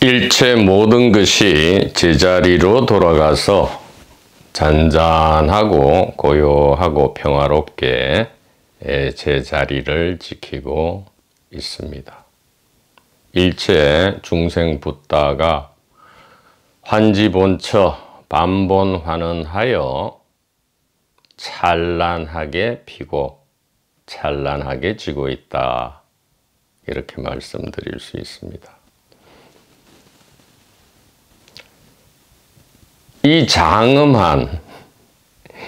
일체 모든 것이 제자리로 돌아가서 잔잔하고 고요하고 평화롭게 제자리를 지키고 있습니다. 일체 중생붓다가 환지본처 반본환원하여 찬란하게 피고 찬란하게 지고 있다. 이렇게 말씀드릴 수 있습니다. 이 장엄한,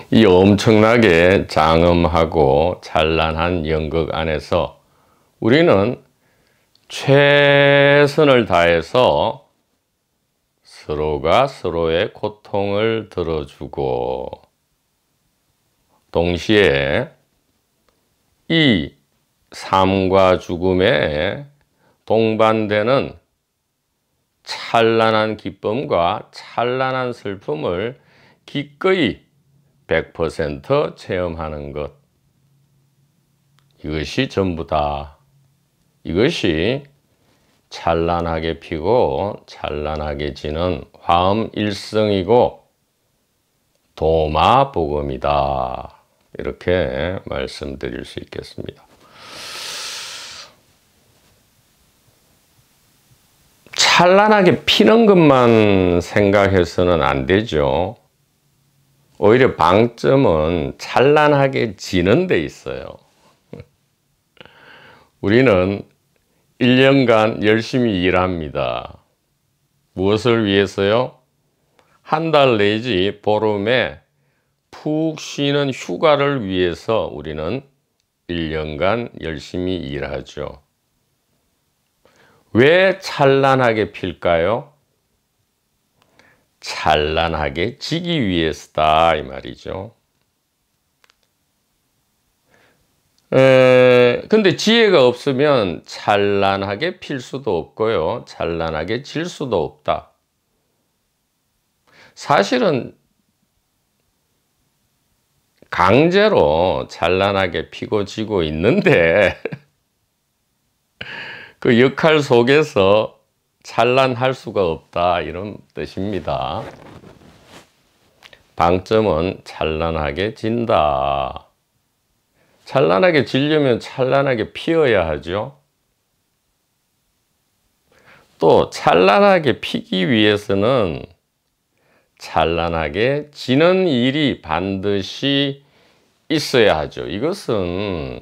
이 엄청나게 장엄하고 찬란한 연극 안에서 우리는 최선을 다해서 서로가 서로의 고통을 들어주고 동시에 이 삶과 죽음에 동반되는 찬란한 기쁨과 찬란한 슬픔을 기꺼이 100% 체험하는 것, 이것이 전부다. 이것이 찬란하게 피고 찬란하게 지는 화엄일성이고 도마복음이다. 이렇게 말씀드릴 수 있겠습니다. 찬란하게 피는 것만 생각해서는 안 되죠. 오히려 방점은 찬란하게 지는 데 있어요. 우리는 1년간 열심히 일합니다. 무엇을 위해서요? 한 달 내지 보름에 푹 쉬는 휴가를 위해서 우리는 1년간 열심히 일하죠. 왜 찬란하게 필까요? 찬란하게 지기 위해서다 이 말이죠. 근데 지혜가 없으면 찬란하게 필 수도 없고요. 찬란하게 질 수도 없다. 사실은 강제로 찬란하게 피고 지고 있는데 그 역할 속에서 찬란할 수가 없다 이런 뜻입니다. 방점은 찬란하게 진다. 찬란하게 지려면 찬란하게 피어야 하죠. 또 찬란하게 피기 위해서는 찬란하게 지는 일이 반드시 있어야 하죠. 이것은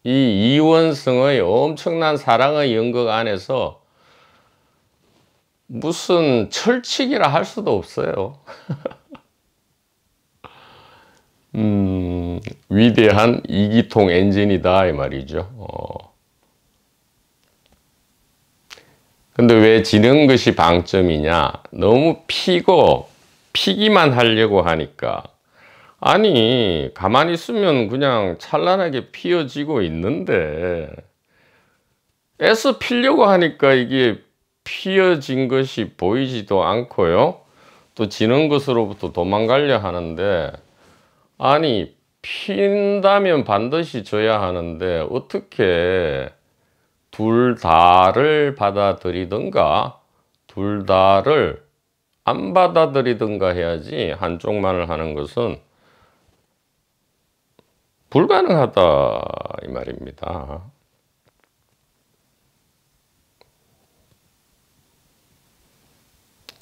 이 이원성의 엄청난 사랑의 연극 안에서 무슨 철칙이라 할 수도 없어요. 위대한 이기통 엔진이다 이 말이죠. 근데 왜 지는 것이 방점이냐? 너무 피기만 하려고 하니까. 아니, 가만히 있으면 그냥 찬란하게 피어지고 있는데 애써 피려고 하니까 이게 피어진 것이 보이지도 않고요. 또 지는 것으로부터 도망가려 하는데, 아니, 핀다면 반드시 져야 하는데 어떻게 둘 다를 받아들이든가 둘 다를 안 받아들이든가 해야지 한쪽만을 하는 것은 불가능하다 이 말입니다.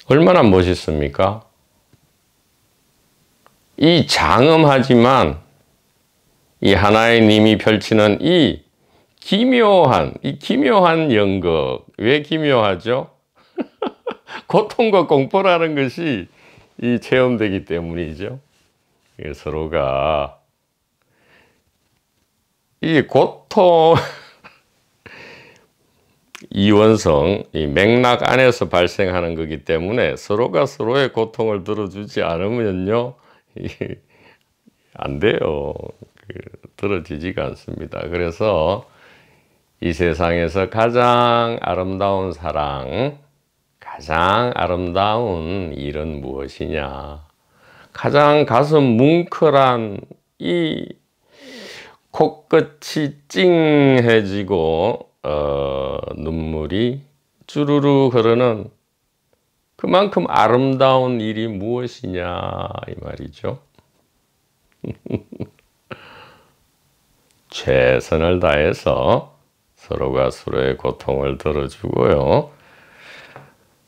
얼마나 멋있습니까? 이 장엄하지만 이 하나의 님이 펼치는 이 기묘한 연극. 왜 기묘하죠? 고통과 공포라는 것이 이 체험되기 때문이죠. 서로가 이 고통, 이원성, 이 맥락 안에서 발생하는 거기 때문에 서로가 서로의 고통을 들어주지 않으면요, 안 돼요. 들어지지가 않습니다. 그래서 이 세상에서 가장 아름다운 사랑, 가장 아름다운 일은 무엇이냐? 가장 가슴 뭉클한 이 코끝이 찡해지고 눈물이 주르르 흐르는 그만큼 아름다운 일이 무엇이냐 이 말이죠. 최선을 다해서 서로가 서로의 고통을 들어주고요.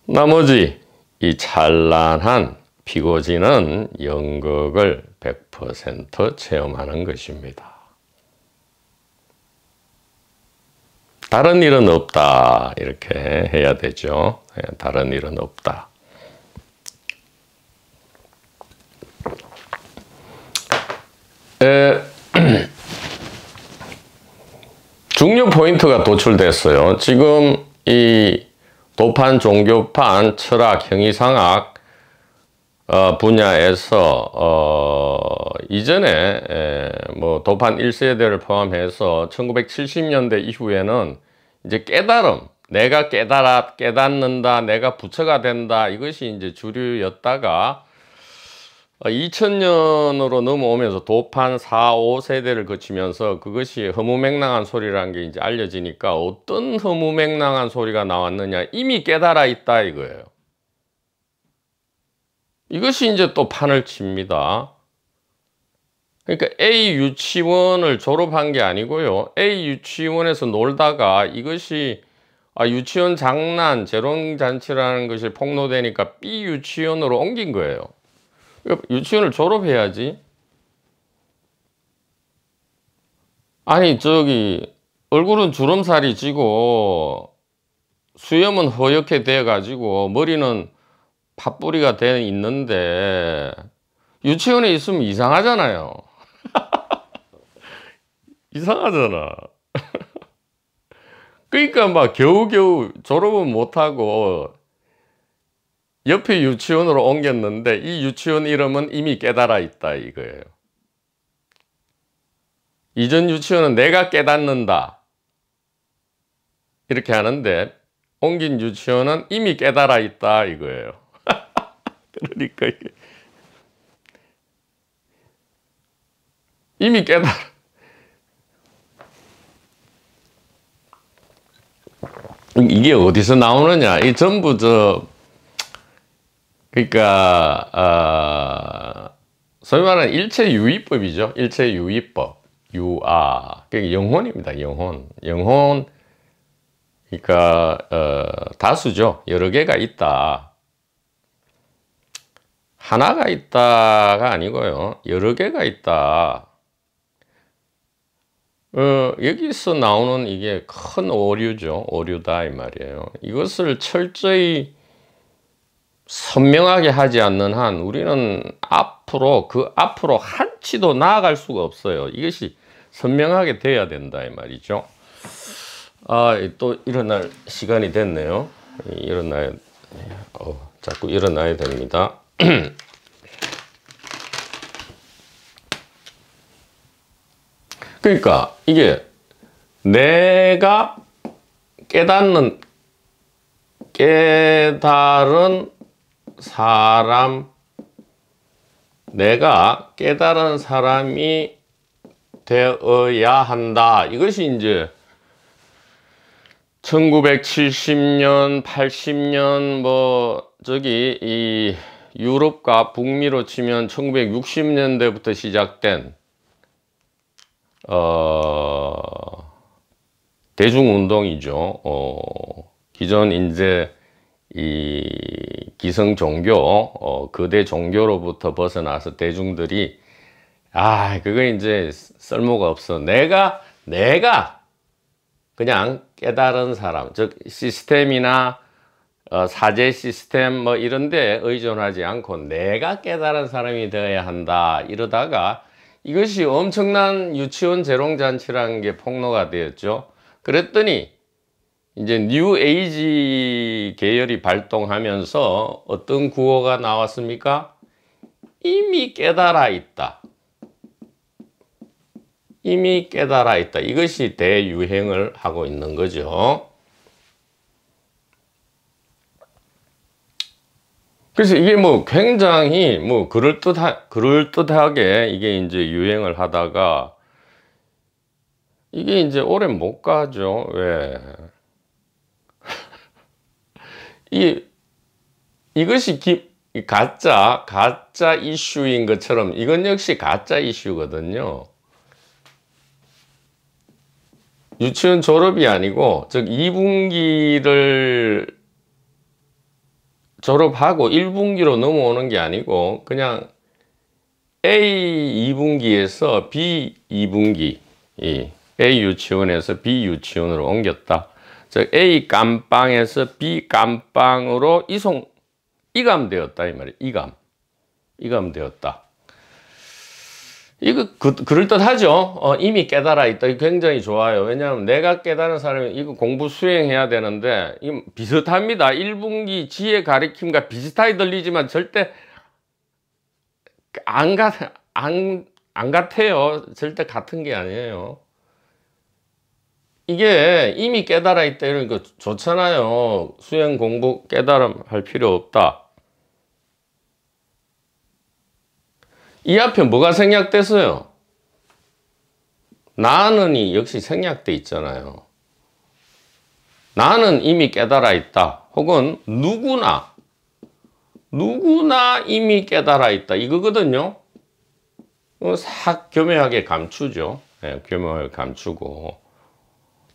나머지 이 찬란한 피고지는 연극을 100% 체험하는 것입니다. 다른 일은 없다 이렇게 해야 되죠. 다른 일은 없다. 중요 포인트가 도출됐어요. 지금 이 도판, 종교판, 철학, 형이상학 분야에서 이전에 뭐 도판 1세대를 포함해서 1970년대 이후에는 이제 깨달음, 내가 깨닫는다, 내가 부처가 된다, 이것이 이제 주류였다가 2000년으로 넘어오면서 도판 4, 5세대를 거치면서 그것이 허무맹랑한 소리라는 게 이제 알려지니까 어떤 허무맹랑한 소리가 나왔느냐, 이미 깨달아 있다 이거예요. 이것이 이제 또 판을 칩니다. 그러니까 A 유치원을 졸업한 게 아니고요. A 유치원에서 놀다가 이것이 유치원 장난, 재롱잔치라는 것이 폭로되니까 B 유치원으로 옮긴 거예요. 유치원을 졸업해야지. 아니 저기 얼굴은 주름살이 지고 수염은 허옇게 돼 가지고 머리는 팥뿌리가 돼 있는데 유치원에 있으면 이상하잖아요. 이상하잖아. 그러니까 막 겨우겨우 졸업은 못하고 옆에 유치원으로 옮겼는데 이 유치원 이름은 이미 깨달아 있다 이거예요. 이전 유치원은 내가 깨닫는다 이렇게 하는데 옮긴 유치원은 이미 깨달아 있다 이거예요. 그러니까 이미 이게 어디서 나오느냐, 이 전부 그러니까 소위 말하는 일체유의법이죠. 일체유의법, 유아, 그러니까 영혼입니다. 영혼. 그러니까 다수죠. 여러 개가 있다. 하나가 있다가 아니고요. 여러 개가 있다. 여기서 나오는 이게 큰 오류죠. 오류다 이 말이에요. 이것을 철저히 선명하게 하지 않는 한 우리는 앞으로 한치도 나아갈 수가 없어요. 이것이 선명하게 돼야 된다 이 말이죠. 또 일어날 시간이 됐네요. 자꾸 일어나야 됩니다. 그러니까 이게 내가 깨달은 사람, 내가 깨달은 사람이 되어야 한다. 이것이 이제 1970년, 80년 이 유럽과 북미로 치면 1960년대부터 시작된 대중운동이죠. 기존 이제 이 기성 종교, 거대 종교로부터 벗어나서 대중들이 그거 이제 쓸모가 없어. 내가 그냥 깨달은 사람, 즉 시스템이나 사제 시스템 이런 데 의존하지 않고 내가 깨달은 사람이 되어야 한다. 이러다가 이것이 엄청난 유치원 재롱잔치라는 게 폭로가 되었죠. 그랬더니 이제 뉴 에이지 계열이 발동하면서 어떤 구호가 나왔습니까? 이미 깨달아 있다. 이미 깨달아 있다. 이것이 대유행을 하고 있는 거죠. 그래서 이게 굉장히 그럴듯하게 이게 이제 유행을 하다가 이게 이제 오래 못 가죠. 왜? 이것이 가짜 이슈인 것처럼 이건 역시 가짜 이슈거든요. 유치원 졸업이 아니고, 즉 2분기를 졸업하고 1분기로 넘어오는 게 아니고 그냥 A 2분기에서 B 2분기, A 유치원에서 B 유치원으로 옮겼다. 즉 A 깜빵에서 B 깜빵으로 이감되었다 이 말이에요. 이감되었다. 이거 그럴듯하죠. 이미 깨달아 있다. 이거 굉장히 좋아요. 왜냐하면 내가 깨달은 사람이 이거 공부 수행해야 되는데 이거 비슷합니다. 1분기 지혜 가리킴과 비슷하게 들리지만 절대 안 같아요. 절대 같은 게 아니에요. 이게 이미 깨달아 있다 이러니까 좋잖아요. 수행 공부 깨달음 할 필요 없다. 이 앞에 뭐가 생략됐어요? 나는이 역시 생략돼 있잖아요. 나는 이미 깨달아 있다. 혹은 누구나 이미 깨달아 있다. 이거거든요. 싹 교묘하게 감추죠. 네, 교묘하게 감추고.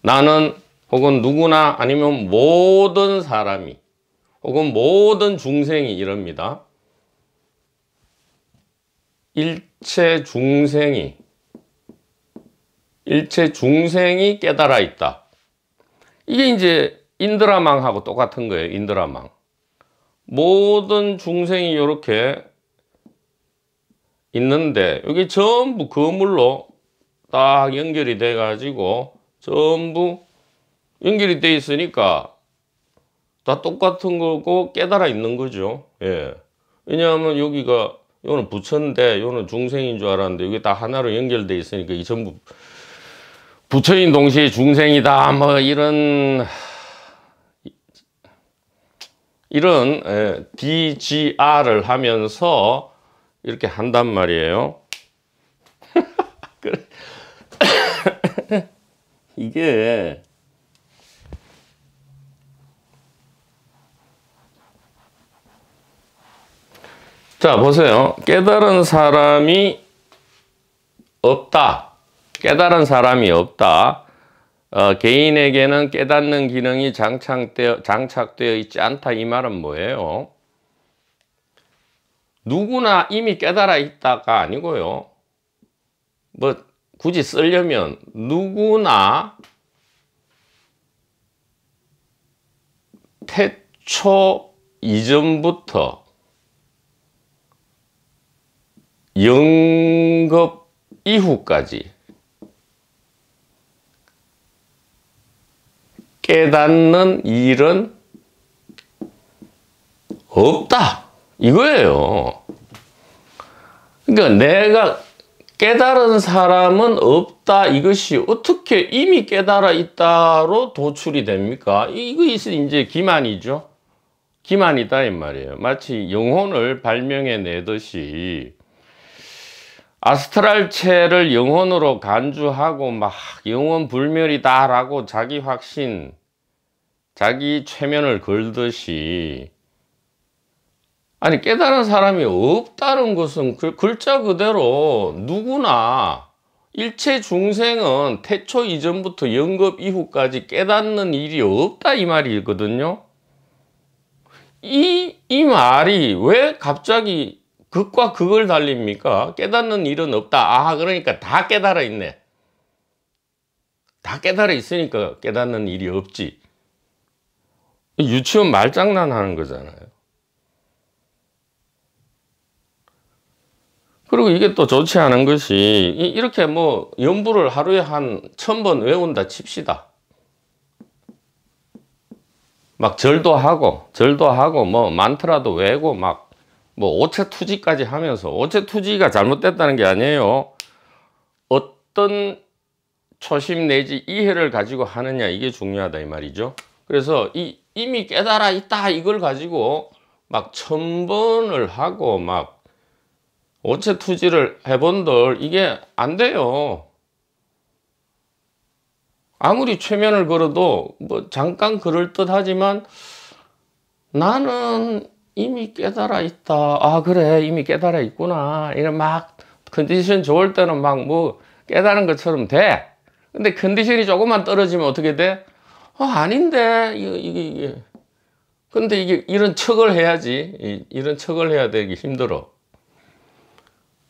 나는 혹은 누구나 아니면 모든 사람이 혹은 모든 중생이 이럽니다. 일체 중생이 깨달아 있다. 이게 이제 인드라망하고 똑같은 거예요. 인드라망. 모든 중생이 이렇게 있는데 여기 전부 거물로 딱 연결이 돼 가지고 전부 연결이 돼 있으니까 다 똑같은 거고 깨달아 있는 거죠. 예. 왜냐하면 여기가 요거는 부처인데 요거는 중생인 줄 알았는데 이게 다 하나로 연결돼 있으니까 이 전부 부처인 동시에 중생이다 뭐 이런 DGR을 하면서 이렇게 한단 말이에요. 이게 자 보세요. 깨달은 사람이 없다. 깨달은 사람이 없다. 개인에게는 깨닫는 기능이 장착되어 있지 않다. 이 말은 뭐예요? 누구나 이미 깨달아 있다가 아니고요. 뭐 굳이 쓰려면 누구나 태초 이전부터 영겁 이후까지 깨닫는 일은 없다. 이거예요. 그러니까 내가 깨달은 사람은 없다. 이것이 어떻게 이미 깨달아 있다로 도출이 됩니까? 이것이 이제 기만이죠. 기만이다 이 말이에요. 마치 영혼을 발명해 내듯이 아스트랄체를 영혼으로 간주하고 막 영혼 불멸이다라고 자기 확신, 자기 최면을 걸듯이 아니 깨달은 사람이 없다는 것은 그 글자 그대로 누구나 일체 중생은 태초 이전부터 영겁 이후까지 깨닫는 일이 없다 이 말이거든요. 이 말이 왜 갑자기 극과 극을 달립니까? 깨닫는 일은 없다. 아, 그러니까 다 깨달아 있네. 다 깨달아 있으니까 깨닫는 일이 없지. 유치원 말장난 하는 거잖아요. 그리고 이게 또 좋지 않은 것이 이렇게 뭐 연부를 하루에 한 1000번 외운다 칩시다. 막 절도 하고 뭐 만트라도 외고 막 뭐 오체투지까지 하면서 오체투지가 잘못됐다는 게 아니에요. 어떤 초심 내지 이해를 가지고 하느냐 이게 중요하다 이 말이죠. 그래서 이미 깨달아 있다 이걸 가지고 막 1000번을 하고 막 오체투지를 해본들 이게 안 돼요. 아무리 최면을 걸어도 뭐 잠깐 그럴듯하지만 나는 이미 깨달아 있다. 아, 그래. 이미 깨달아 있구나. 이런 막 컨디션 좋을 때는 막 뭐 깨달은 것처럼 돼. 근데 컨디션이 조금만 떨어지면 어떻게 돼? 아닌데. 이게. 근데 이게 이런 척을 해야지. 이런 척을 해야 되기 힘들어.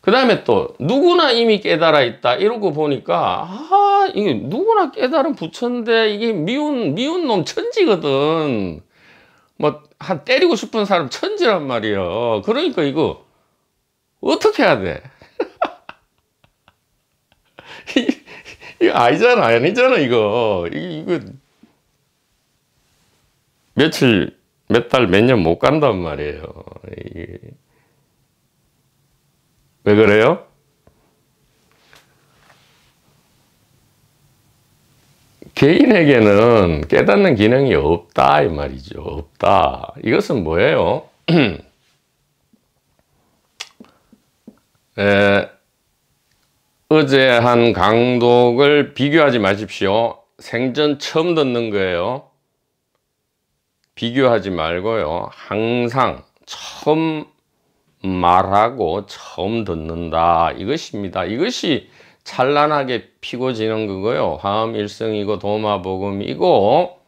그 다음에 또 누구나 이미 깨달아 있다 이러고 보니까 이게 누구나 깨달은 부처인데 이게 미운 놈 천지거든. 뭐 한 때리고 싶은 사람 천지란 말이야. 그러니까 이거 어떻게 해야 돼? 이거 아니잖아 이거. 이거 며칠 몇 달 몇 년 못 간단 말이에요. 이게. 왜 그래요? 개인에게는 깨닫는 기능이 없다 이 말이죠. 없다. 이것은 뭐예요? 어제 한 강독을 비교하지 마십시오. 생전 처음 듣는 거예요. 비교하지 말고요. 항상 처음 말하고 처음 듣는다 이것입니다. 이것이 찬란하게 피고 지는 거고요. 화엄일성이고 도마복음이고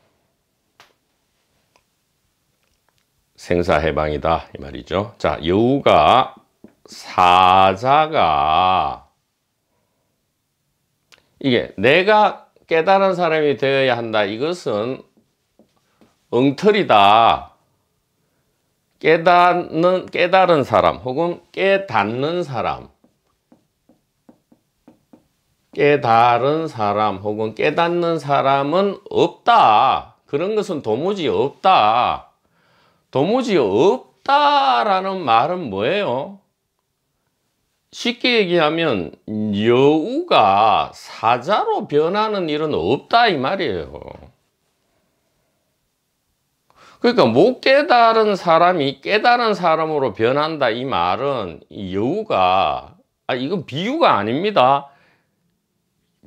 생사해방이다 이 말이죠. 자, 여우가 사자가 이게 내가 깨달은 사람이 되어야 한다. 이것은 엉터리다. 깨달은 사람 혹은 깨닫는 사람, 깨달은 사람 혹은 깨닫는 사람은 없다. 그런 것은 도무지 없다. 도무지 없다라는 말은 뭐예요? 쉽게 얘기하면 여우가 사자로 변하는 일은 없다 이 말이에요. 그러니까 못 깨달은 사람이 깨달은 사람으로 변한다 이 말은 여우가 이건 비유가 아닙니다.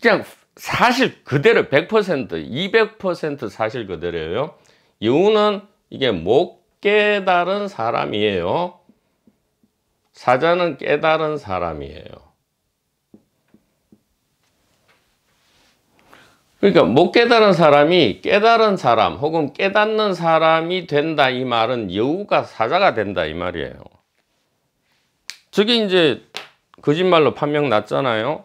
그냥 사실 그대로 100% 200% 사실 그대로예요. 여우는 이게 못 깨달은 사람이에요. 사자는 깨달은 사람이에요. 그러니까 못 깨달은 사람이 깨달은 사람 혹은 깨닫는 사람이 된다 이 말은 여우가 사자가 된다 이 말이에요. 저게 이제 거짓말로 판명 났잖아요.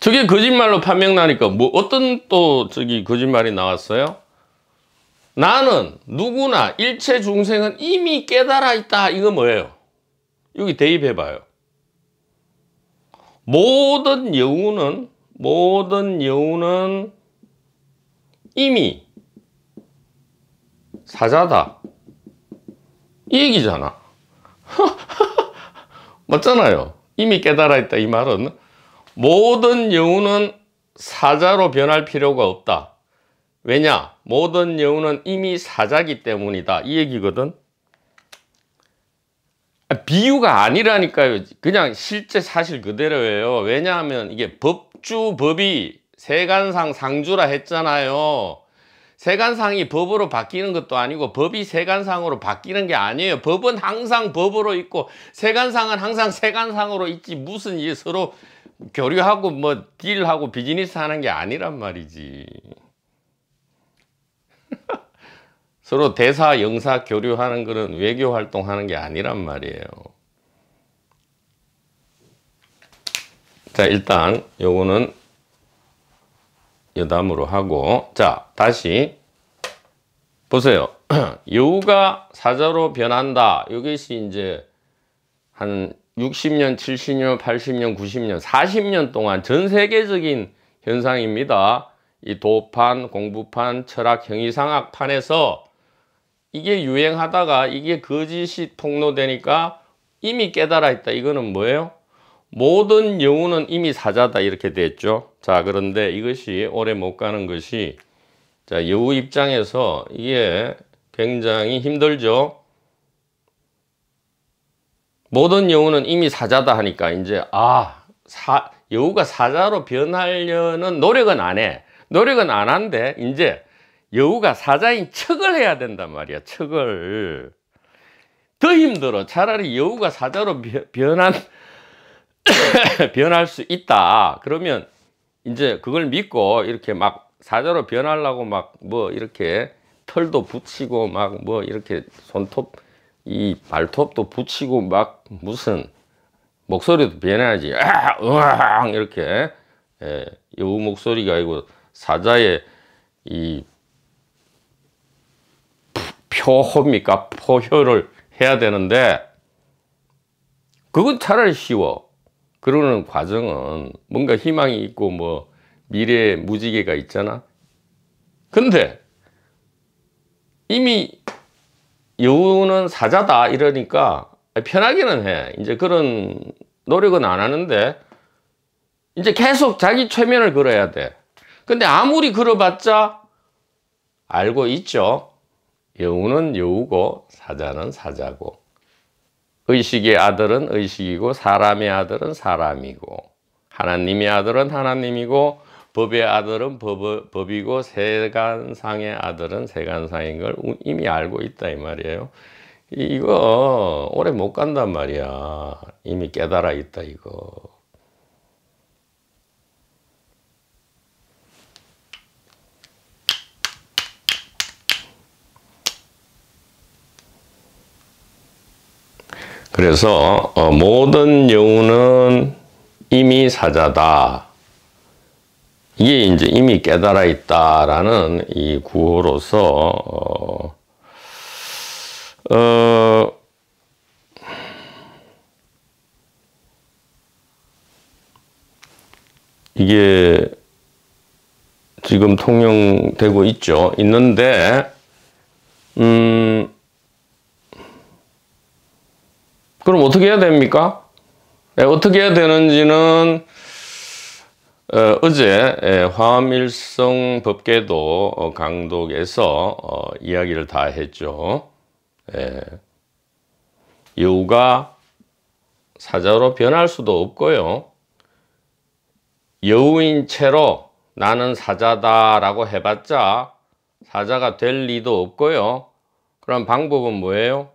저게 거짓말로 판명 나니까 뭐 어떤 또 저기 거짓말이 나왔어요? 나는 누구나 일체 중생은 이미 깨달아 있다. 이거 뭐예요? 여기 대입해 봐요. 모든 여우는 이미 사자다. 이 얘기잖아. 맞잖아요. 이미 깨달아 있다. 이 말은 모든 여우는 사자로 변할 필요가 없다. 왜냐? 모든 여우는 이미 사자기 때문이다. 이 얘기거든. 비유가 아니라니까요. 그냥 실제 사실 그대로예요. 왜냐하면 이게 법이 세간상 상주라 했잖아요. 세간상이 법으로 바뀌는 것도 아니고 법이 세간상으로 바뀌는 게 아니에요. 법은 항상 법으로 있고 세간상은 항상 세간상으로 있지 무슨 이게 서로 교류하고 뭐 딜하고 비즈니스 하는 게 아니란 말이지. 서로 대사 영사 교류하는 그런 외교 활동하는 게 아니란 말이에요. 자, 일단 요거는 여담으로 하고, 자, 다시 보세요. 여우가 사자로 변한다. 이것이 이제 한 60년, 70년, 80년, 90년, 40년 동안 전 세계적인 현상입니다. 이 도판, 공부판, 철학, 형이상학판에서 이게 유행하다가 이게 거짓이 폭로되니까 이미 깨달아 있다. 이거는 뭐예요? 모든 여우는 이미 사자다. 이렇게 됐죠. 자, 그런데 이것이 오래 못 가는 것이, 자, 여우 입장에서 이게 굉장히 힘들죠. 모든 여우는 이미 사자다 하니까 이제 여우가 사자로 변하려는 노력은 안 해. 노력은 안 한데 이제 여우가 사자인 척을 해야 된단 말이야. 척을. 더 힘들어. 차라리 여우가 사자로 변할 수 있다. 그러면 이제 그걸 믿고 이렇게 막 사자로 변하려고 막 뭐 이렇게 털도 붙이고 막 뭐 이렇게 손톱 이 발톱도 붙이고 막 무슨 목소리도 변해야지. 으앙 이렇게 여우 목소리가 아니고 사자의 이 표호입니까? 포효를 해야 되는데 그건 차라리 쉬워. 그러는 과정은 뭔가 희망이 있고 뭐 미래의 무지개가 있잖아. 근데 이미 여우는 사자다 이러니까 편하기는 해. 이제 그런 노력은 안 하는데 이제 계속 자기 최면을 걸어야 돼. 근데 아무리 걸어봤자 알고 있죠. 여우는 여우고 사자는 사자고, 의식의 아들은 의식이고 사람의 아들은 사람이고, 하나님의 아들은 하나님이고 법의 아들은 법이고 세간상의 아들은 세간상인 걸 이미 알고 있다 이 말이에요. 이거 오래 못 간단 말이야. 이미 깨달아 있다 이거. 그래서 모든 여우는 이미 사자다. 이게 이제 이미 깨달아 있다라는 이 구호로서 이게 지금 통용되고 있죠. 있는데 그럼 어떻게 해야 됩니까? 어떻게 해야 되는지는 어제 화엄일성 법계도 강독에서 이야기를 다 했죠. 여우가 사자로 변할 수도 없고요. 여우인 채로 나는 사자다라고 해봤자 사자가 될 리도 없고요. 그럼 방법은 뭐예요?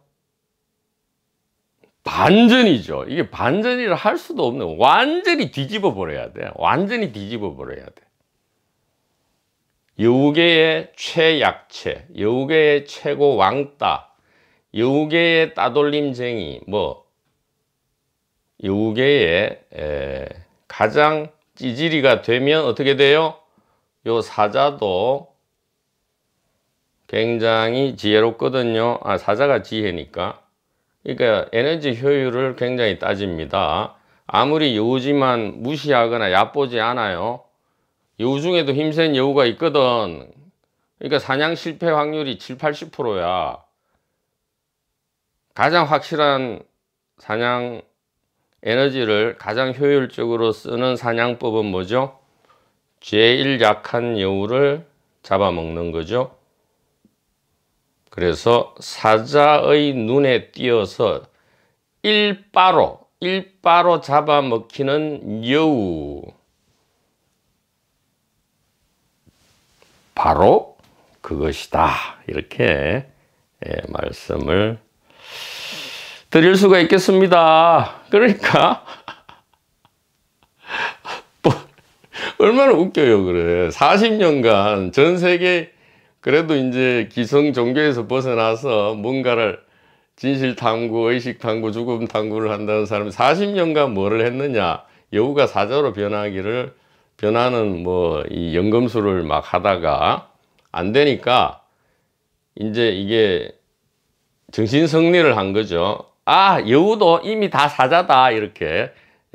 반전이죠. 이게 반전이라 할 수도 없는, 완전히 뒤집어 버려야 돼. 완전히 뒤집어 버려야 돼. 여우계의 최약체, 여우계의 최고 왕따, 여우계의 따돌림쟁이, 뭐 여우계의 가장 찌질이가 되면 어떻게 돼요? 요 사자도 굉장히 지혜롭거든요. 사자가 지혜니까. 그러니까 에너지 효율을 굉장히 따집니다. 아무리 여우지만 무시하거나 얕보지 않아요. 여우 중에도 힘센 여우가 있거든. 그러니까 사냥 실패 확률이 7, 80%야. 가장 확실한 사냥 에너지를 가장 효율적으로 쓰는 사냥법은 뭐죠? 제일 약한 여우를 잡아먹는 거죠. 그래서 사자의 눈에 띄어서 일바로 잡아먹히는 여우, 바로 그것이다. 이렇게 말씀을 드릴 수가 있겠습니다. 그러니까 뭐 얼마나 웃겨요. 그래, 40년간 전 세계 그래도 이제 기성 종교에서 벗어나서 뭔가를 진실 탐구, 의식 탐구, 죽음 탐구를 한다는 사람이 40년간 뭐를 했느냐? 여우가 사자로 변하는 뭐 이 연금술을 막 하다가 안 되니까 이제 이게 정신 승리를 한 거죠. 여우도 이미 다 사자다. 이렇게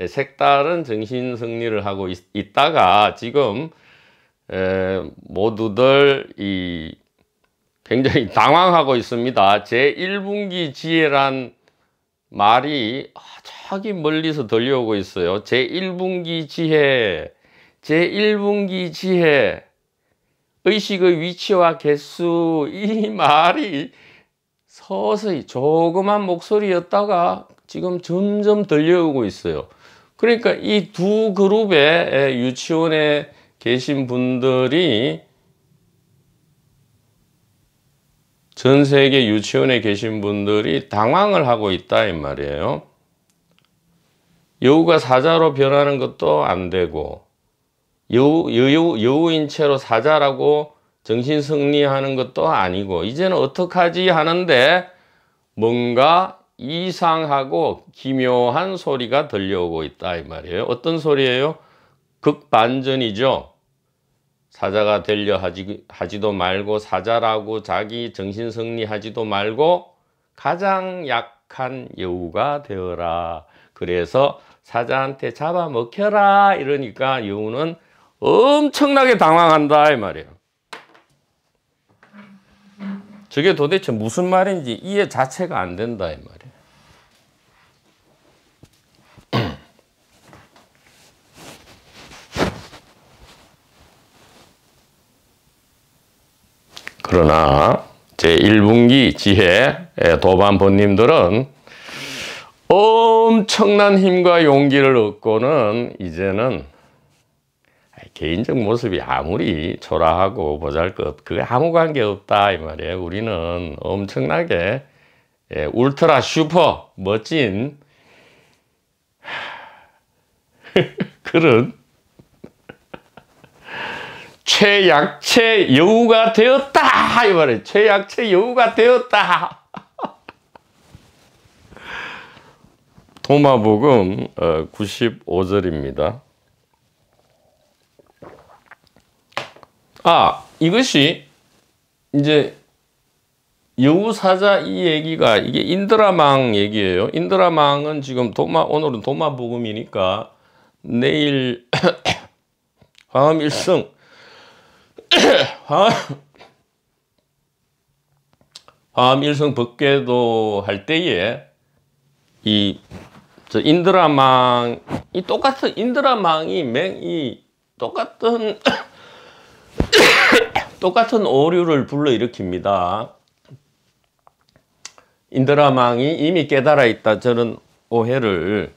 색다른 정신 승리를 하고 있다가 지금 모두들 굉장히 당황하고 있습니다. 제1분기 지혜란 말이 저기 멀리서 들려오고 있어요. 제1분기 지혜, 제1분기 지혜, 의식의 위치와 개수, 이 말이 서서히 조그만 목소리였다가 지금 점점 들려오고 있어요. 그러니까 이 두 그룹의 유치원의 계신 분들이 전 세계 유치원에 계신 분들이 당황을 하고 있다 이 말이에요. 여우가 사자로 변하는 것도 안 되고 여우인 채로 사자라고 정신 승리하는 것도 아니고 이제는 어떡하지 하는데 뭔가 이상하고 기묘한 소리가 들려오고 있다 이 말이에요. 어떤 소리예요? 극반전이죠. 사자가 되려 하지도 말고 사자라고 자기 정신 승리하지도 말고 가장 약한 여우가 되어라. 그래서 사자한테 잡아먹혀라 이러니까 여우는 엄청나게 당황한다 이 말이에요. 저게 도대체 무슨 말인지 이해 자체가 안 된다 이 말이에요. 그러나 제1분기 지혜 도반번님들은 엄청난 힘과 용기를 얻고는 이제는 개인적 모습이 아무리 초라하고 보잘것 그게 아무 관계 없다 이 말이에요. 우리는 엄청나게 울트라 슈퍼 멋진 그런 최약체 여우가 되었다 이 말이에요. 최약체 여우가 되었다. 도마복음 95절입니다. 이것이 이제 여우사자 이 얘기가 이게 인드라망 얘기예요. 인드라망은 지금 오늘은 도마복음이니까 내일 화엄일성 화엄일성 법궤도 할 때에 저 인드라망 똑같은 인드라망이 똑같은 오류를 불러일으킵니다. 인드라망이 이미 깨달아 있다 저는 오해를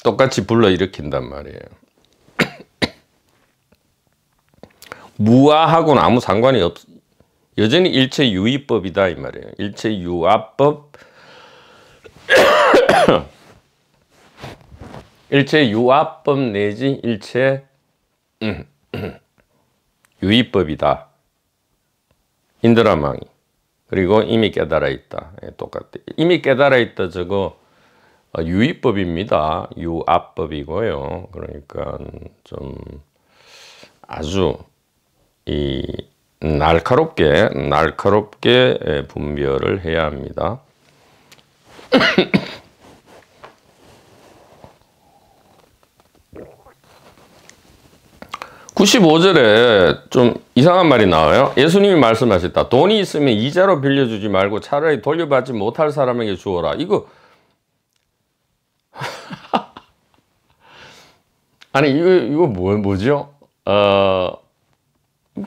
똑같이 불러일으킨단 말이에요. 무아하고는 아무 상관이 여전히 일체유의법이다 이 말이에요. 일체유아법 일체유아법 내지 일체 유의법이다. 인드라망이. 그리고 이미 깨달아 있다. 똑같아. 이미 깨달아 있다 저거 유의법입니다. 유아법이고요. 그러니까 좀 아주 날카롭게 분별을 해야 합니다. 95절에 좀 이상한 말이 나와요. 예수님이 말씀하셨다. 돈이 있으면 이자로 빌려주지 말고 차라리 돌려받지 못할 사람에게 주어라. 이거 아니 이거 뭐죠?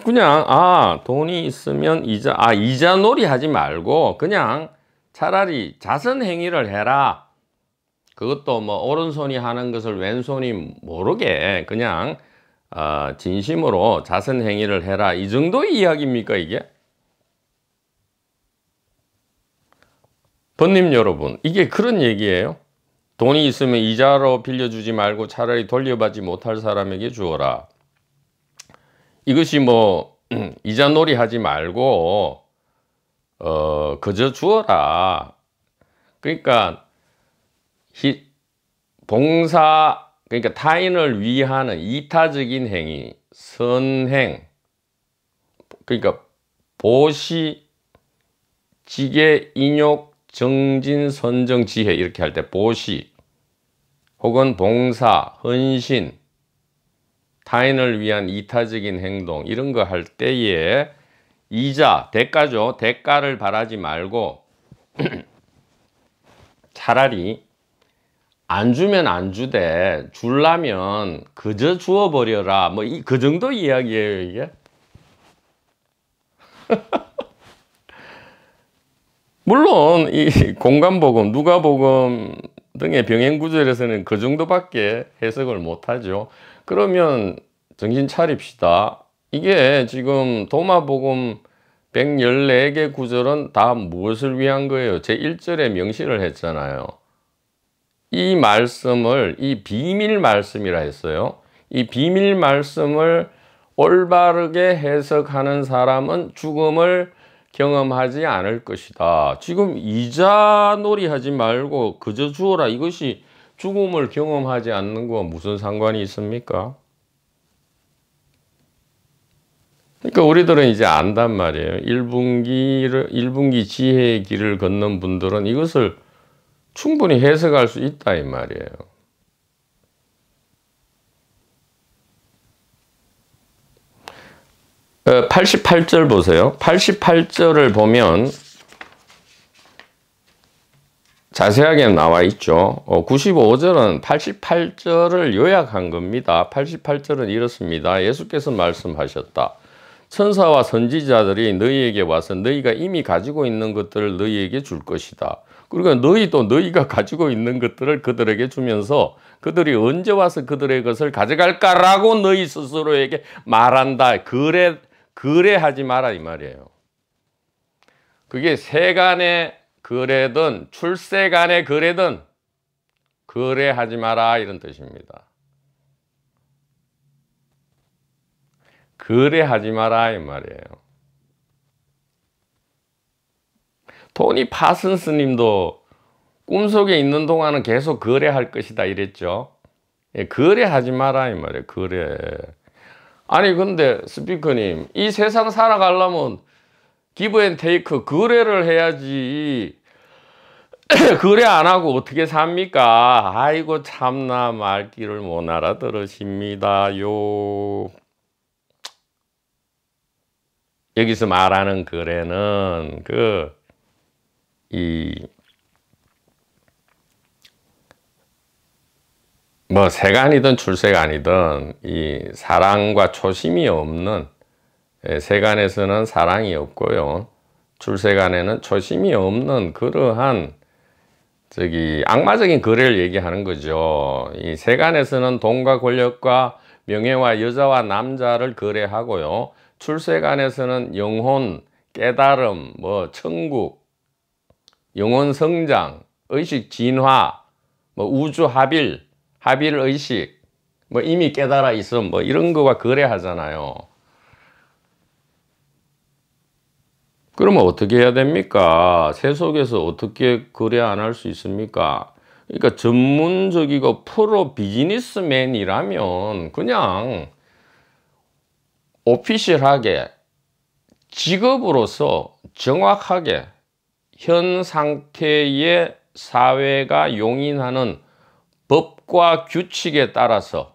그냥 돈이 있으면 이자 놀이 하지 말고 그냥 차라리 자선 행위를 해라. 그것도 뭐 오른손이 하는 것을 왼손이 모르게 그냥 진심으로 자선 행위를 해라. 이 정도의 이야기입니까 이게? 번님 여러분, 이게 그런 얘기예요? 돈이 있으면 이자로 빌려주지 말고 차라리 돌려받지 못할 사람에게 주어라. 이것이 뭐 이자 놀이 하지 말고 그저 주어라. 그러니까 그러니까 타인을 위하는 이타적인 행위, 선행, 그러니까 보시, 지계, 인욕, 정진, 선정, 지혜 이렇게 할 때 보시 혹은 봉사, 헌신, 타인을 위한 이타적인 행동 이런 거 할 때에 이자, 대가죠. 대가를 바라지 말고 차라리 안 주면 안 주되 줄라면 그저 주어버려라. 뭐 그 정도 이야기예요 이게. 물론 이 공간복음, 누가복음 등의 병행구절에서는 그 정도밖에 해석을 못하죠. 그러면 정신 차립시다. 이게 지금 도마복음 114개 구절은 다 무엇을 위한 거예요? 제1절에 명시를 했잖아요. 이 말씀을, 이 비밀 말씀이라 했어요. 이 비밀 말씀을 올바르게 해석하는 사람은 죽음을 경험하지 않을 것이다. 지금 이자놀이 하지 말고 그저 주어라. 이것이 죽음을 경험하지 않는 거와 무슨 상관이 있습니까? 그러니까 우리들은 이제 안단 말이에요. 1분기 지혜의 길을 걷는 분들은 이것을 충분히 해석할 수 있다 이 말이에요. 어, 88절 보세요. 88절을 보면 자세하게 나와 있죠. 95절은 88절을 요약한 겁니다. 88절은 이렇습니다. 예수께서 말씀하셨다. 천사와 선지자들이 너희에게 와서 너희가 이미 가지고 있는 것들을 너희에게 줄 것이다. 그러니까 너희도 너희가 가지고 있는 것들을 그들에게 주면서 그들이 언제 와서 그들의 것을 가져갈까라고 너희 스스로에게 말한다. 거래하지 마라 이 말이에요. 그게 세간의 거래든 출세간의 거래든 거래하지 마라 이런 뜻입니다. 거래하지 마라 이 말이에요. 토니 파슨스 님도 꿈속에 있는 동안은 계속 거래할 것이다 이랬죠. 예, 거래하지 마라 이 말이에요. 거래. 아니 근데 스피커님 이 세상 살아가려면 기브 앤 테이크 거래를 해야지 거래 안 하고 어떻게 삽니까? 아이고 참나 말귀를 못 알아들으십니다요. 여기서 말하는 거래는 뭐 세간이든 출세간이든 이 사랑과 초심이 없는, 세간에서는 사랑이 없고요. 출세간에는 초심이 없는 그러한 악마적인 거래를 얘기하는 거죠. 이 세간에서는 돈과 권력과 명예와 여자와 남자를 거래하고요. 출세간에서는 영혼, 깨달음, 뭐 천국, 영혼 성장, 의식 진화, 뭐 우주 합일 의식, 뭐 이미 깨달아 있음, 뭐 이런 거와 거래하잖아요. 그러면 어떻게 해야 됩니까? 세속에서 어떻게 거래 안 할 수 있습니까? 그러니까 전문적이고 프로 비즈니스맨이라면 그냥 오피셜하게 직업으로서 정확하게 현 상태의 사회가 용인하는 법과 규칙에 따라서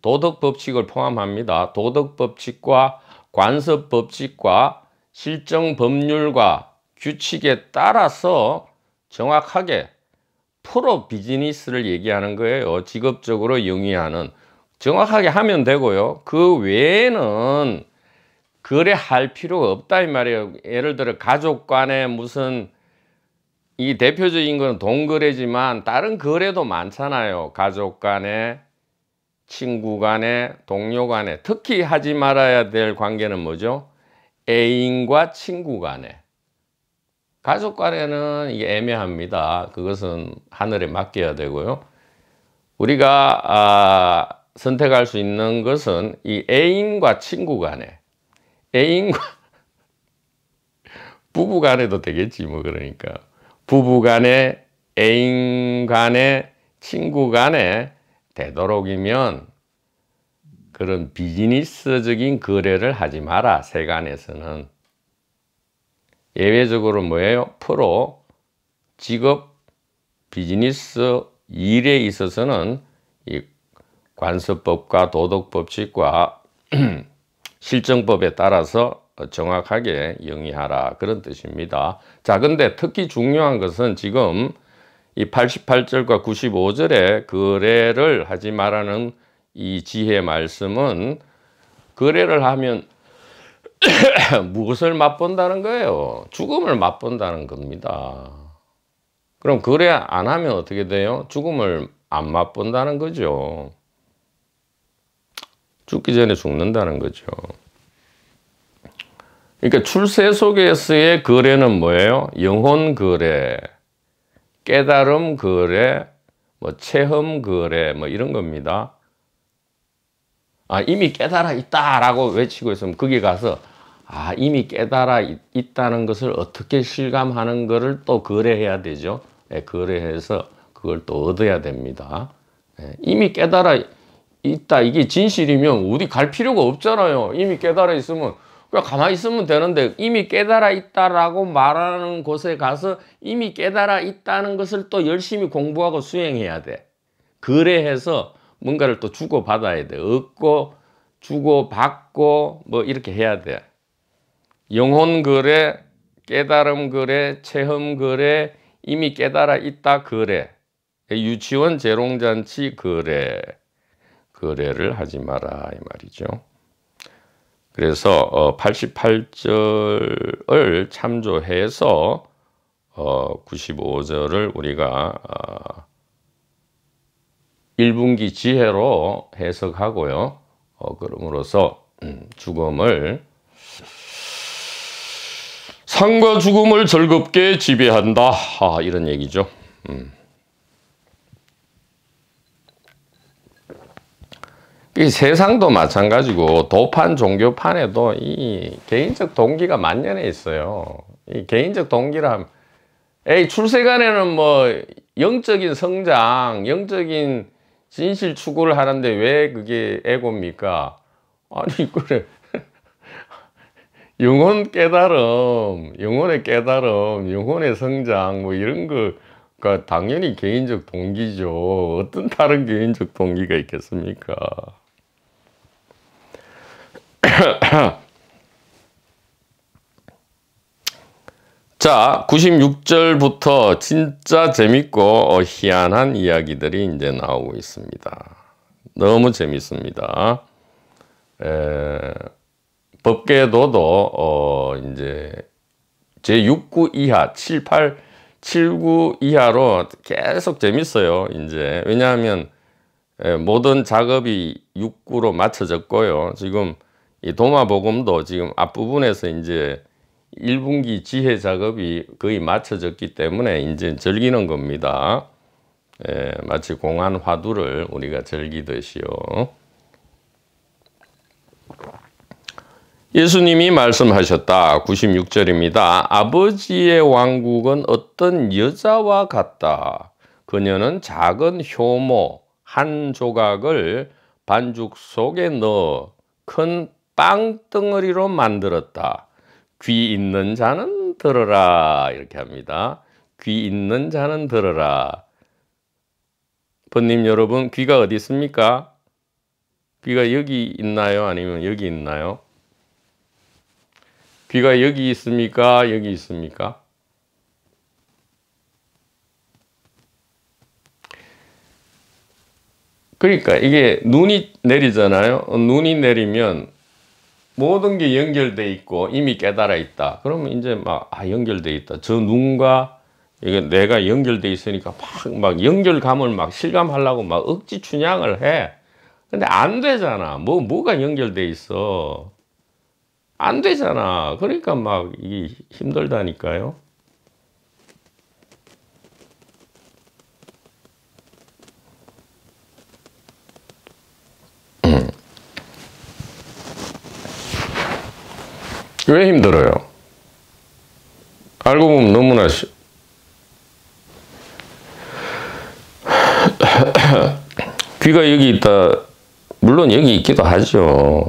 도덕 법칙을 포함합니다. 도덕 법칙과 관습 법칙과 실정 법률과 규칙에 따라서 정확하게 프로 비즈니스를 얘기하는 거예요. 직업적으로 영위하는. 정확하게 하면 되고요. 그 외에는 거래할 필요가 없다 이 말이에요. 예를 들어 가족 간에 무슨, 이 대표적인 건 돈거래지만 다른 거래도 많잖아요. 가족 간에, 친구 간에, 동료 간에. 특히 하지 말아야 될 관계는 뭐죠? 애인과 친구 간에. 가족 간에는 이게 애매합니다. 그것은 하늘에 맡겨야 되고요. 우리가 선택할 수 있는 것은 이 애인과 친구 간에, 애인과 부부 간에도 되겠지 뭐. 그러니까 부부 간에, 애인 간에, 친구 간에 되도록이면 그런 비즈니스적인 거래를 하지 마라. 세간에서는. 예외적으로 뭐예요? 프로 직업 비즈니스 일에 있어서는 이 관습법과 도덕법칙과 실정법에 따라서 정확하게 영위하라, 그런 뜻입니다. 자, 근데 특히 중요한 것은 지금 이 88절과 95절에 거래를 하지 말라는 이 지혜 말씀은 거래를 하면 무엇을 맛본다는 거예요? 죽음을 맛본다는 겁니다. 그럼 거래 안 하면 어떻게 돼요? 죽음을 안 맛본다는 거죠. 죽기 전에 죽는다는 거죠. 그러니까 출세 속에서의 거래는 뭐예요? 영혼 거래, 깨달음 거래, 뭐 체험 거래, 뭐 이런 겁니다. 아, 이미 깨달아 있다라고 외치고 있으면 거기 가서 아, 이미 깨달아 있다는 것을 어떻게 실감하는 것을 또 거래해야 되죠. 예, 거래해서 그걸 또 얻어야 됩니다. 예, 이미 깨달아 있다. 이게 진실이면 어디 갈 필요가 없잖아요. 이미 깨달아 있으면 그냥 가만히 있으면 되는데 이미 깨달아 있다라고 말하는 곳에 가서 이미 깨달아 있다는 것을 또 열심히 공부하고 수행해야 돼. 거래해서 뭔가를 또 주고받아야 돼. 얻고 주고받고 뭐 이렇게 해야 돼. 영혼 거래, 깨달음 거래, 체험 거래, 이미 깨달아 있다 거래, 유치원 재롱잔치 거래, 거래를 하지 마라 이 말이죠. 그래서 88절을 참조해서 95절을 우리가 1분기 지혜로 해석하고요. 그럼으로써 죽음을 삶과 죽음을 즐겁게 지배한다. 이런 얘기죠. 이 세상도 마찬가지고 도판 종교판에도 이 개인적 동기가 만연해 있어요. 이 개인적 동기라 출세간에는 뭐 영적인 성장, 영적인 진실 추구를 하는데 왜 그게 에고입니까? 아니 그래 영혼 깨달음, 영혼의 깨달음, 영혼의 성장 뭐 이런 거가 당연히 개인적 동기죠. 어떤 다른 개인적 동기가 있겠습니까? 자, 96절부터 진짜 재밌고 희한한 이야기들이 이제 나오고 있습니다. 너무 재밌습니다. 법계도도 이제 제6구 이하, 78, 79 이하로 계속 재밌어요. 이제 왜냐하면 모든 작업이 6구로 맞춰졌고요. 지금 이 도마복음도 지금 앞부분에서 이제 1분기 지혜 작업이 거의 맞춰졌기 때문에 이제 즐기는 겁니다. 마치 공한 화두를 우리가 즐기듯이요. 예수님이 말씀하셨다. 96절입니다. 아버지의 왕국은 어떤 여자와 같다. 그녀는 작은 효모 한 조각을 반죽 속에 넣어 큰 빵덩어리로 만들었다. 귀 있는 자는 들어라. 이렇게 합니다. 귀 있는 자는 들어라. 번님 여러분, 귀가 어디 있습니까? 귀가 여기 있나요? 아니면 여기 있나요? 귀가 여기 있습니까? 여기 있습니까? 그러니까 이게 눈이 내리잖아요. 눈이 내리면 모든 게 연결돼 있고 이미 깨달아 있다. 그러면 이제 막 연결돼 있다. 저 눈과 이게 내가 연결돼 있으니까 막 연결감을 막 실감하려고 막 억지 춘향을 해. 근데 안 되잖아. 뭐가 연결돼 있어. 안 되잖아. 그러니까 막 이게 힘들다니까요. 왜 힘들어요? 알고 보면 너무나 귀가 여기 있다. 물론 여기 있기도 하죠.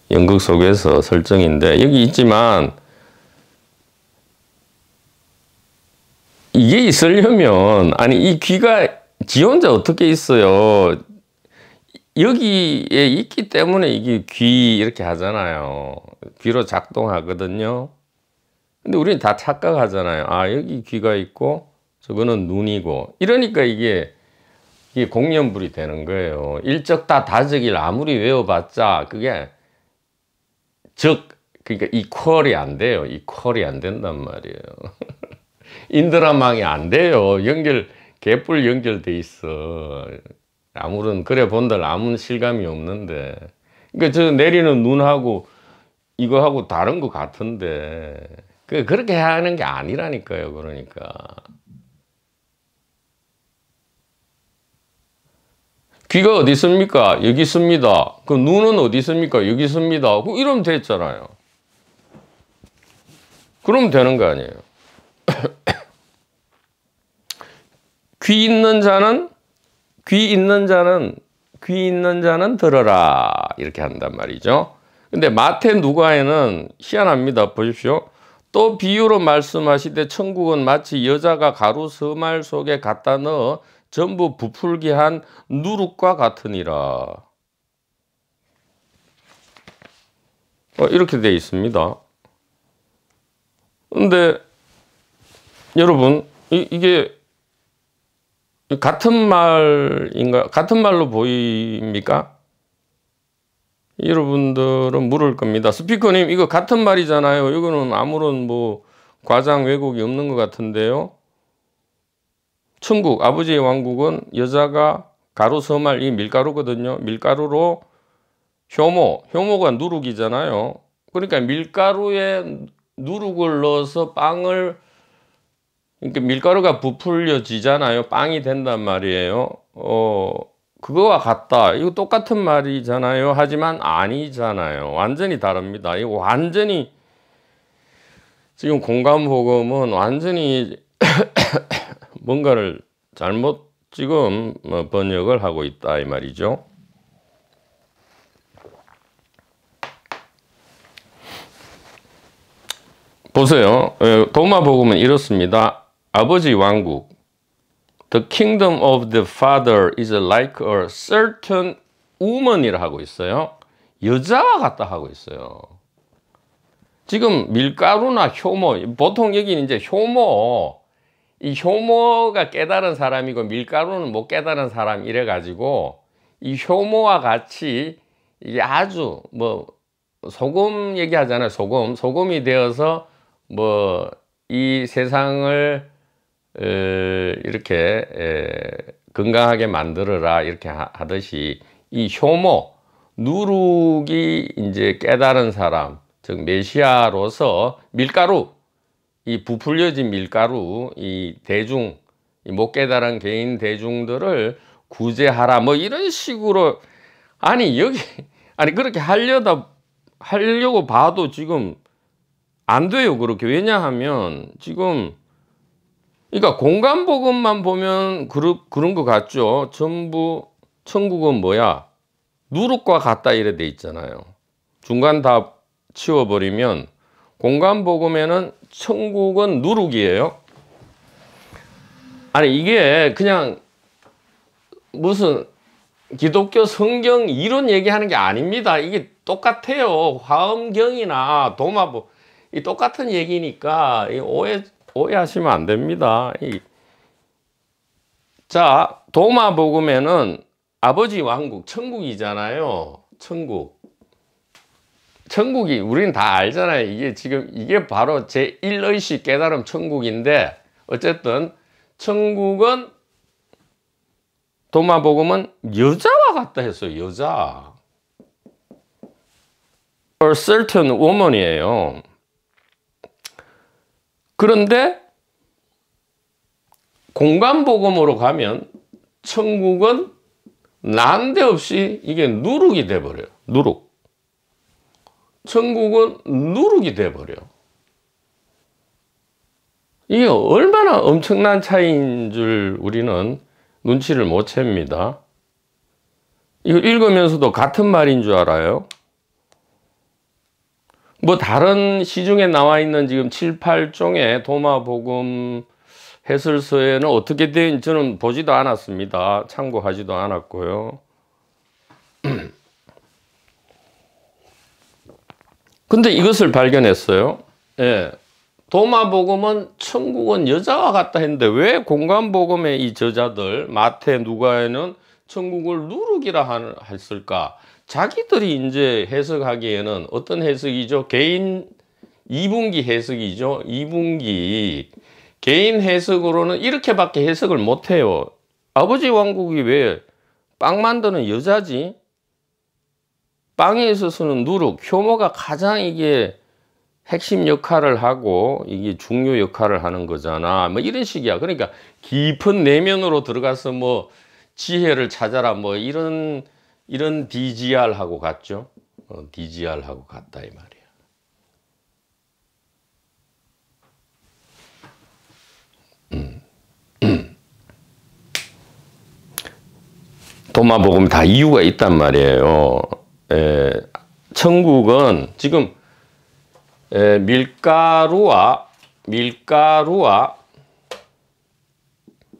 연극 속에서 설정인데 여기 있지만 이게 있으려면 아니 이 귀가 지 혼자 어떻게 있어요? 여기에 있기 때문에 이게 귀 이렇게 하잖아요. 귀로 작동하거든요. 근데 우리는 다 착각하잖아요. 아, 여기 귀가 있고 저거는 눈이고 이러니까 이게 공연불이 되는 거예요. 일적다 다적일 아무리 외워봤자 그게 그러니까 이퀄이 안 돼요. 이퀄이 안 된단 말이에요. 인드라망이 안 돼요. 개뿔 연결돼 있어. 아무런, 그래 본들 아무 실감이 없는데. 그러니까 저 내리는 눈하고 이거하고 다른 것 같은데. 그렇게 하는 게 아니라니까요. 그러니까. 귀가 어디 있습니까? 여기 있습니다. 그 눈은 어디 있습니까? 여기 있습니다. 이러면 됐잖아요. 그러면 되는 거 아니에요. 귀 있는 자는 들어라. 이렇게 한단 말이죠. 근데 마태 누가에는 희한합니다. 보십시오. 또 비유로 말씀하시되 천국은 마치 여자가 가루 서말 속에 갖다 넣어 전부 부풀게 한 누룩과 같으니라. 이렇게 되어 있습니다. 근데 여러분, 이게 같은 말인가? 같은 말로 보입니까? 여러분들은 물을 겁니다. 스피커님, 이거 같은 말이잖아요. 이거는 아무런 뭐 과장 왜곡이 없는 것 같은데요. 천국, 아버지의 왕국은 여자가 가루 서말, 이 밀가루거든요. 밀가루로 효모가 누룩이잖아요. 그러니까 밀가루에 누룩을 넣어서 빵을, 그러니까 밀가루가 부풀려지잖아요. 빵이 된단 말이에요. 그거와 같다. 이거 똑같은 말이잖아요. 하지만 아니잖아요. 완전히 다릅니다. 이거 완전히, 지금 공감복음은 완전히 뭔가를 잘못 지금 번역을 하고 있다 이 말이죠. 보세요. 도마복음은 이렇습니다. 아버지 왕국, The kingdom of the father is like a certain woman이라 하고 있어요. 여자와 같다 하고 있어요. 지금 밀가루나 효모, 보통 여기는 이제 이 효모가 깨달은 사람이고 밀가루는 못 깨달은 사람 이래가지고 이 효모와 같이 이게 아주 뭐 소금 얘기하잖아요. 소금이 되어서 뭐 이 세상을 이렇게 건강하게 만들어라 이렇게 하듯이 이 효모, 누룩이 이제 깨달은 사람, 즉 메시아로서 밀가루, 이 부풀려진 밀가루, 이 대중, 이 못 깨달은 개인 대중들을 구제하라 뭐 이런 식으로, 아니 그렇게 하려고 봐도 지금 안 돼요. 그렇게. 왜냐하면 지금, 그러니까 공간복음만 보면 그런 것 같죠. 전부 천국은 뭐야? 누룩과 같다 이래 돼 있잖아요. 중간 다 치워버리면 공간복음에는 천국은 누룩이에요. 아니 이게 그냥 무슨 기독교 성경 이론 얘기하는 게 아닙니다. 이게 똑같아요. 화엄경이나 도마보 이 똑같은 얘기니까 오해하시면 안 됩니다. 자, 도마복음에는 아버지 왕국, 천국이잖아요. 천국이 우리는 다 알잖아요. 이게 바로 제1의식 깨달음 천국인데, 어쨌든 천국은 도마복음은 여자와 같다 했어요. 여자. A certain woman이에요. 그런데 공간복음으로 가면 천국은 난데없이 이게 누룩이 돼버려요. 누룩. 천국은 누룩이 돼버려. 이게 얼마나 엄청난 차이인 줄 우리는 눈치를 못 챕니다. 이거 읽으면서도 같은 말인 줄 알아요. 뭐 다른 시중에 나와 있는 지금 7, 8종의 도마복음 해설서에는 어떻게 된 저는 보지도 않았습니다. 참고하지도 않았고요. 근데 이것을 발견했어요. 예. 도마복음은 천국은 여자와 같다 했는데 왜 공간복음의 이 저자들 마태 누가에는 천국을 누룩이라 했을까? 자기들이 이제 해석하기에는 어떤 해석이죠? 개인 2분기 해석이죠. 2분기 개인 해석으로는 이렇게밖에 해석을 못해요. 아버지 왕국이 왜 빵 만드는 여자지? 빵에 있어서는 누룩, 효모가 가장 이게 핵심 역할을 하고 이게 중요 역할을 하는 거잖아. 뭐 이런 식이야. 그러니까 깊은 내면으로 들어가서 뭐 지혜를 찾아라 뭐 이런 DGR하고 같죠. DGR하고 같다 이 말이야. 도마복음 다 이유가 있단 말이에요. 천국은 지금 밀가루와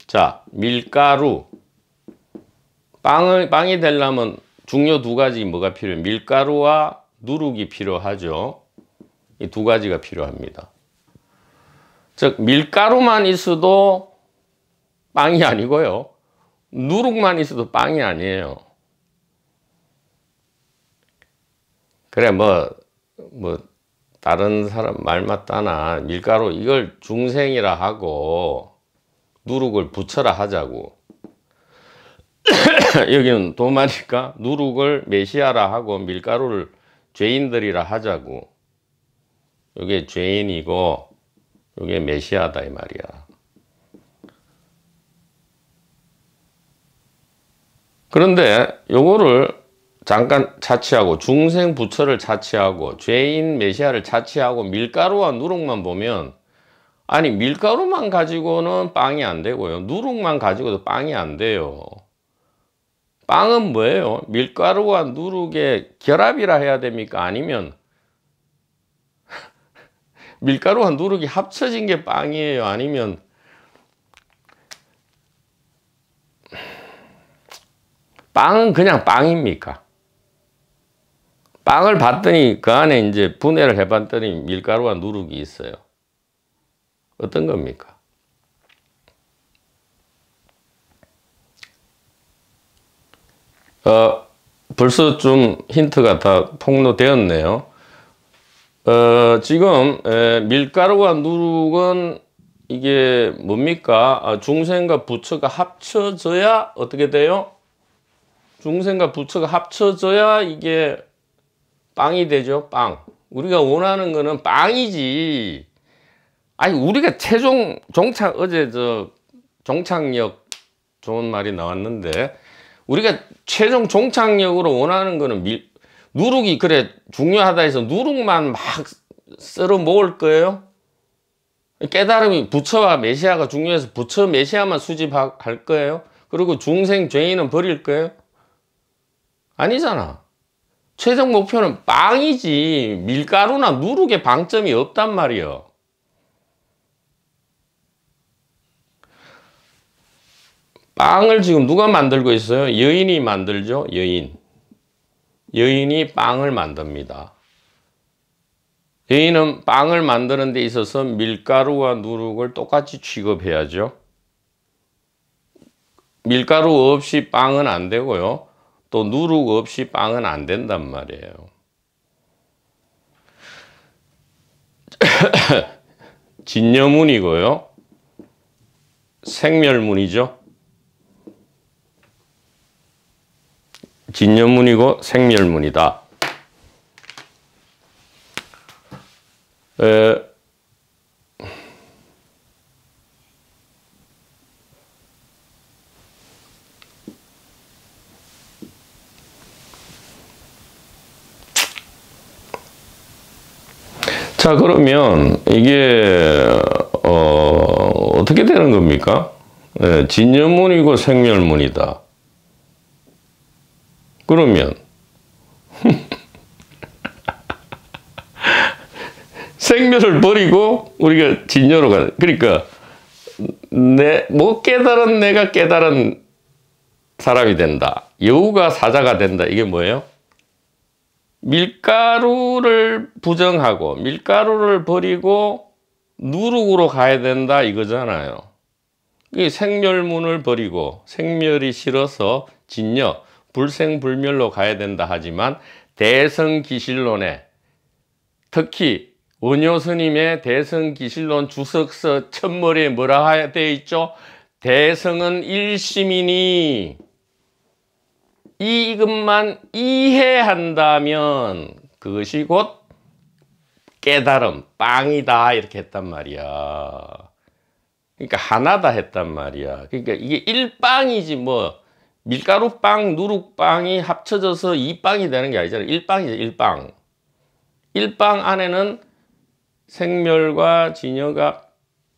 자, 밀가루 빵이 되려면 중요 두 가지 뭐가 필요해요? 밀가루와 누룩이 필요하죠. 이 두 가지가 필요합니다. 즉 밀가루만 있어도 빵이 아니고요. 누룩만 있어도 빵이 아니에요. 그래 뭐 다른 사람 말 맞다나 밀가루 이걸 중생이라 하고 누룩을 부처라 하자고. 여기는 도마니까 누룩을 메시아라 하고 밀가루를 죄인들이라 하자고. 이게 죄인이고 이게 메시아다 이 말이야. 그런데 요거를 잠깐 차치하고 중생 부처를 차치하고 죄인 메시아를 차치하고 밀가루와 누룩만 보면 아니 밀가루만 가지고는 빵이 안 되고요. 누룩만 가지고도 빵이 안 돼요. 빵은 뭐예요? 밀가루와 누룩의 결합이라 해야 됩니까? 아니면 밀가루와 누룩이 합쳐진 게 빵이에요? 아니면 빵은 그냥 빵입니까? 빵을 봤더니 그 안에 이제 분해를 해봤더니 밀가루와 누룩이 있어요. 어떤 겁니까? 벌써 좀 힌트가 다 폭로되었네요. 지금 밀가루와 누룩은 이게 뭡니까? 중생과 부처가 합쳐져야 어떻게 돼요? 중생과 부처가 합쳐져야 이게 빵이 되죠. 빵. 우리가 원하는 거는 빵이지. 아니 우리가 최종 어제 종착역 좋은 말이 나왔는데 우리가 최종 종착역으로 원하는 거는 누룩이 그래 중요하다 해서 누룩만 막 썰어 먹을 거예요? 깨달음이 부처와 메시아가 중요해서 부처 메시아만 수집할 거예요? 그리고 중생 죄인은 버릴 거예요? 아니잖아. 최종 목표는 빵이지 밀가루나 누룩의 방점이 없단 말이에요. 빵을 지금 누가 만들고 있어요? 여인이 만들죠. 여인이 빵을 만듭니다. 여인은 빵을 만드는 데 있어서 밀가루와 누룩을 똑같이 취급해야죠. 밀가루 없이 빵은 안 되고요. 또 누룩 없이 빵은 안 된단 말이에요. 진여문이고요. 생멸문이죠. 진여문이고 생멸문이다. 자 그러면 이게 어떻게 되는 겁니까? 진여문이고 생멸문이다. 그러면 생멸을 버리고 우리가 진여로 가는. 그러니까 못 깨달은 내가 깨달은 사람이 된다. 여우가 사자가 된다. 이게 뭐예요? 밀가루를 부정하고 밀가루를 버리고 누룩으로 가야 된다 이거잖아요. 이 생멸문을 버리고 생멸이 싫어서 진여 불생불멸로 가야 된다 하지만 대성기실론에 특히 원효 스님의 대성기실론 주석서 첫머리에 뭐라 되어 있죠? 대성은 일심이니 이것만 이해한다면 그것이 곧 깨달음, 빵이다 이렇게 했단 말이야. 그러니까 하나다 했단 말이야. 그러니까 이게 일빵이지 뭐 밀가루빵, 누룩빵이 합쳐져서 이빵이 되는 게 아니잖아. 일빵이죠, 일빵. 일빵 안에는 생멸과 진여가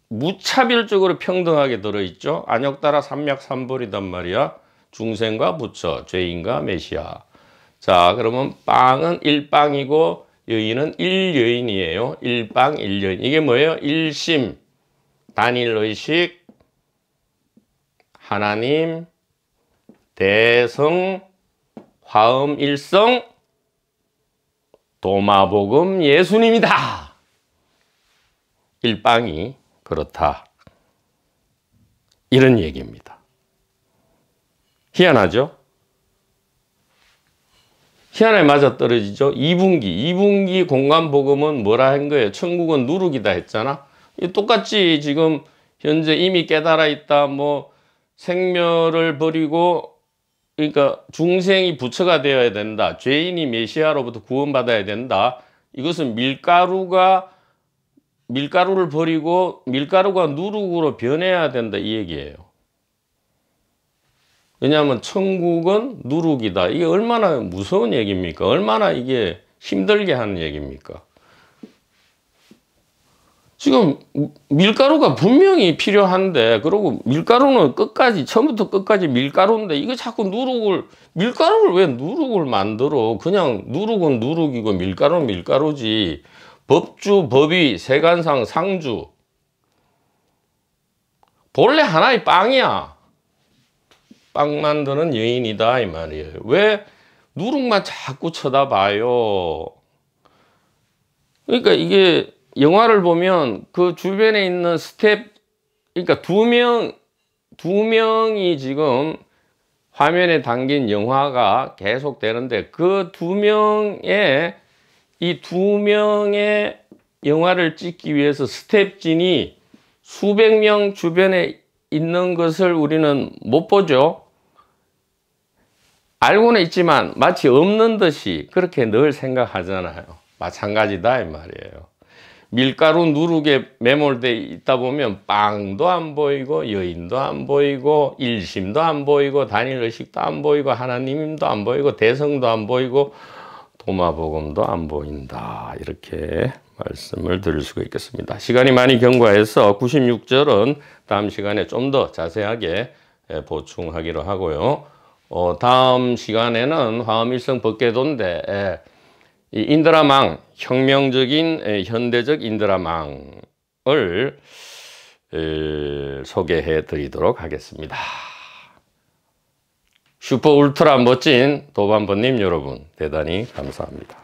무차별적으로 평등하게 들어있죠. 안역따라 삼맥삼벌이단 말이야. 중생과 부처, 죄인과 메시아. 자, 그러면 빵은 일빵이고 여인은 일여인이에요. 일빵, 일여인. 이게 뭐예요? 일심, 단일의식, 하나님, 대성, 화엄일성, 도마복음 예수님이다. 일빵이 그렇다. 이런 얘기입니다. 희한하죠? 희한하게 맞아떨어지죠? 2분기 공간복음은 뭐라 한 거예요? 천국은 누룩이다 했잖아? 똑같이 지금 현재 이미 깨달아 있다, 뭐 생멸을 버리고, 그러니까 중생이 부처가 되어야 된다. 죄인이 메시아로부터 구원받아야 된다. 이것은 밀가루를 버리고 밀가루가 누룩으로 변해야 된다 이 얘기예요. 왜냐하면 천국은 누룩이다. 이게 얼마나 무서운 얘기입니까? 얼마나 이게 힘들게 하는 얘기입니까? 지금 밀가루가 분명히 필요한데, 그리고 밀가루는 끝까지, 처음부터 끝까지 밀가루인데, 이거 자꾸 밀가루를 왜 누룩을 만들어? 그냥 누룩은 누룩이고 밀가루는 밀가루지. 법주, 법의, 세간상, 상주. 본래 하나의 빵이야. 빵 만드는 여인이다 이 말이에요. 왜 누룩만 자꾸 쳐다봐요? 그러니까 이게 영화를 보면 그 주변에 있는 스텝, 그러니까 두 명이 지금 화면에 담긴 영화가 계속 되는데, 그 이 두 명의 영화를 찍기 위해서 스텝진이 수백 명 주변에 있는 것을 우리는 못 보죠. 알고는 있지만 마치 없는 듯이 그렇게 늘 생각하잖아요. 마찬가지다 이 말이에요. 밀가루 누룩에 매몰되어 있다 보면 빵도 안 보이고 여인도 안 보이고 일심도 안 보이고 단일의식도 안 보이고 하나님도 안 보이고 대성도 안 보이고 도마복음도 안 보인다. 이렇게 말씀을 드릴 수가 있겠습니다. 시간이 많이 경과해서 96절은 다음 시간에 좀 더 자세하게 보충하기로 하고요. 다음 시간에는 화엄일성 법궤도인데 이 인드라망, 혁명적인 현대적 인드라망을 소개해 드리도록 하겠습니다. 슈퍼 울트라 멋진 도반버님 여러분, 대단히 감사합니다.